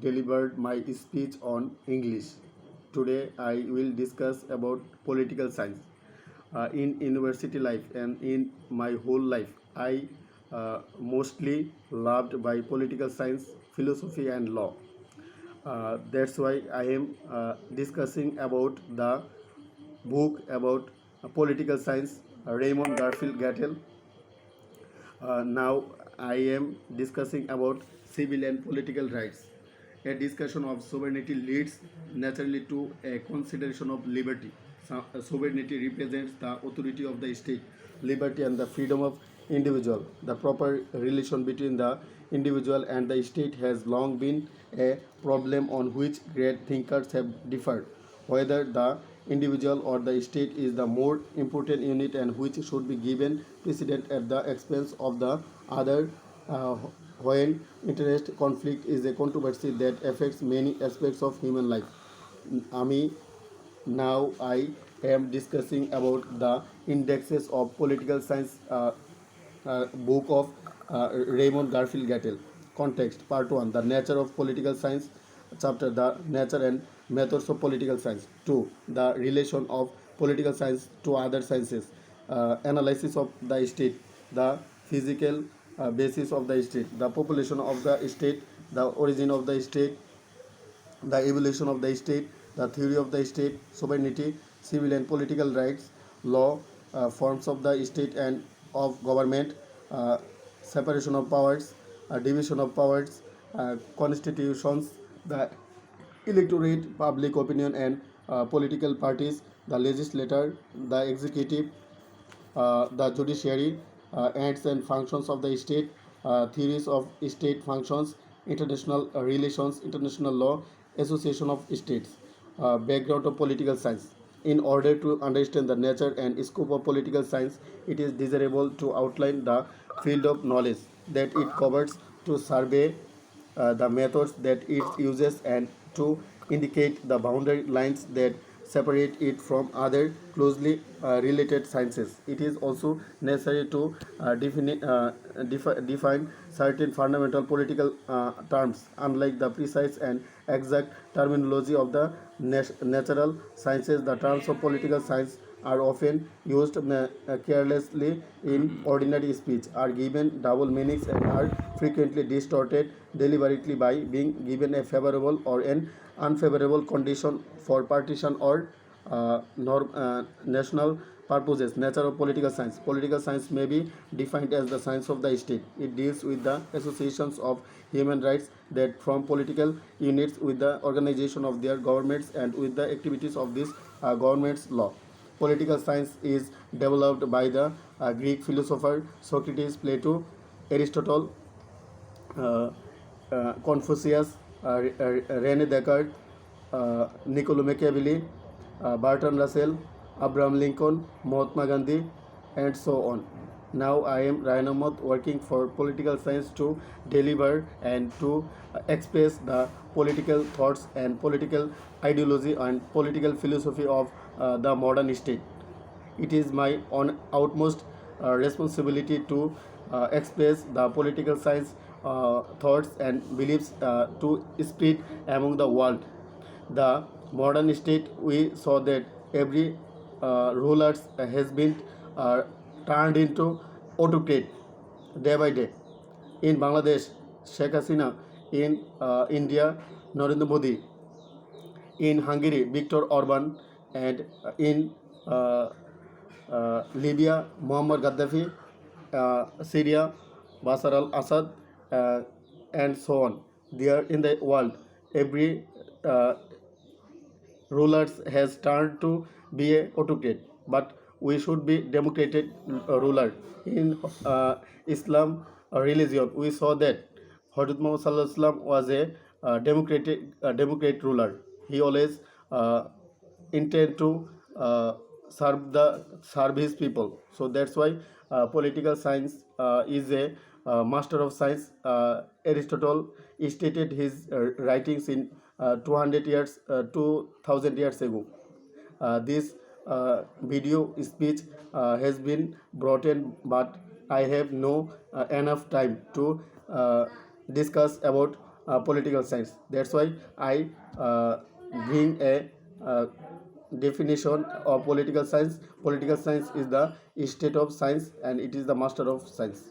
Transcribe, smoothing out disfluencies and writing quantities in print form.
delivered my speech on English. Today I will discuss about political science. In university life and in my whole life, I mostly loved by political science, philosophy and law. That's why I am discussing about the book about political science, Raymond Garfield Gattel. Now I am discussing about civil and political rights. A discussion of sovereignty leads naturally to a consideration of liberty. Sovereignty represents the authority of the state, liberty and the freedom of individual. The proper relation between the individual and the state has long been a problem on which great thinkers have differed. Whether the individual or the state is the more important unit and which should be given precedence at the expense of the other. uh, when interest conflict is a controversy that affects many aspects of human life. Ami, now I am discussing about the indexes of political science, book of Raymond Garfield Gattel. Context Part 1, the nature of political science. Chapter, the nature and methods of political science. 2, the relation of political science to other sciences. Analysis of the state, the physical basis of the state, the population of the state, the origin of the state, the evolution of the state, the theory of the state, sovereignty, civil and political rights, law, forms of the state and of government, uh, separation of powers, division of powers, constitutions, the electorate, public opinion, and political parties, the legislature, the executive, the judiciary, ends and functions of the state, theories of state functions, international relations, international law, association of states, background of political science. In order to understand the nature and scope of political science, it is desirable to outline the field of knowledge that it covers, to survey the methods that it uses, and to indicate the boundary lines that separate it from other closely related sciences. It is also necessary to define certain fundamental political terms. Unlike the precise and exact terminology of the natural sciences, the terms of political science are often used carelessly in ordinary speech, are given double meanings, and are frequently distorted deliberately by being given a favorable or an unfavorable condition for partition or national purposes. Nature of political science. Political science may be defined as the science of the state. It deals with the associations of human rights that form political units with the organization of their governments and with the activities of these governments. Law. Political science is developed by the Greek philosopher Socrates, Plato, Aristotle, uh, Confucius, Rene Descartes, Niccolo Machiavelli, Bertrand Russell, Abraham Lincoln, Mahatma Gandhi, and so on. Now I am Ryan Ahmed, working for political science to deliver and to express the political thoughts and political ideology and political philosophy of the modern state. It is my utmost responsibility to express the political science thoughts and beliefs to spread among the world. The modern state, we saw that every rulers has been uh, turned into autocrat day by day. In Bangladesh, Sheikh Hasina; in India, Narendra Modi; in Hungary, Viktor Orban; and in uh, Libya, Muammar Gaddafi; Syria, Bashar al-Assad, uh, and so on. There in the world, every uh, rulers has turned to be a autocrat, but we should be democratic ruler. In Islam religion, we saw that Hazrat Muhammad Sallallahu Alaihi Wasallam was a democrat ruler. He always uh, intend to uh, serve his people. So that's why political science is a master of science. Aristotle stated his writings in 200 years, 2000 years ago. This video speech has been brought in, but I have no enough time to discuss about political science. That's why I bring a definition of political science. Political science is the state of science and it is the master of science.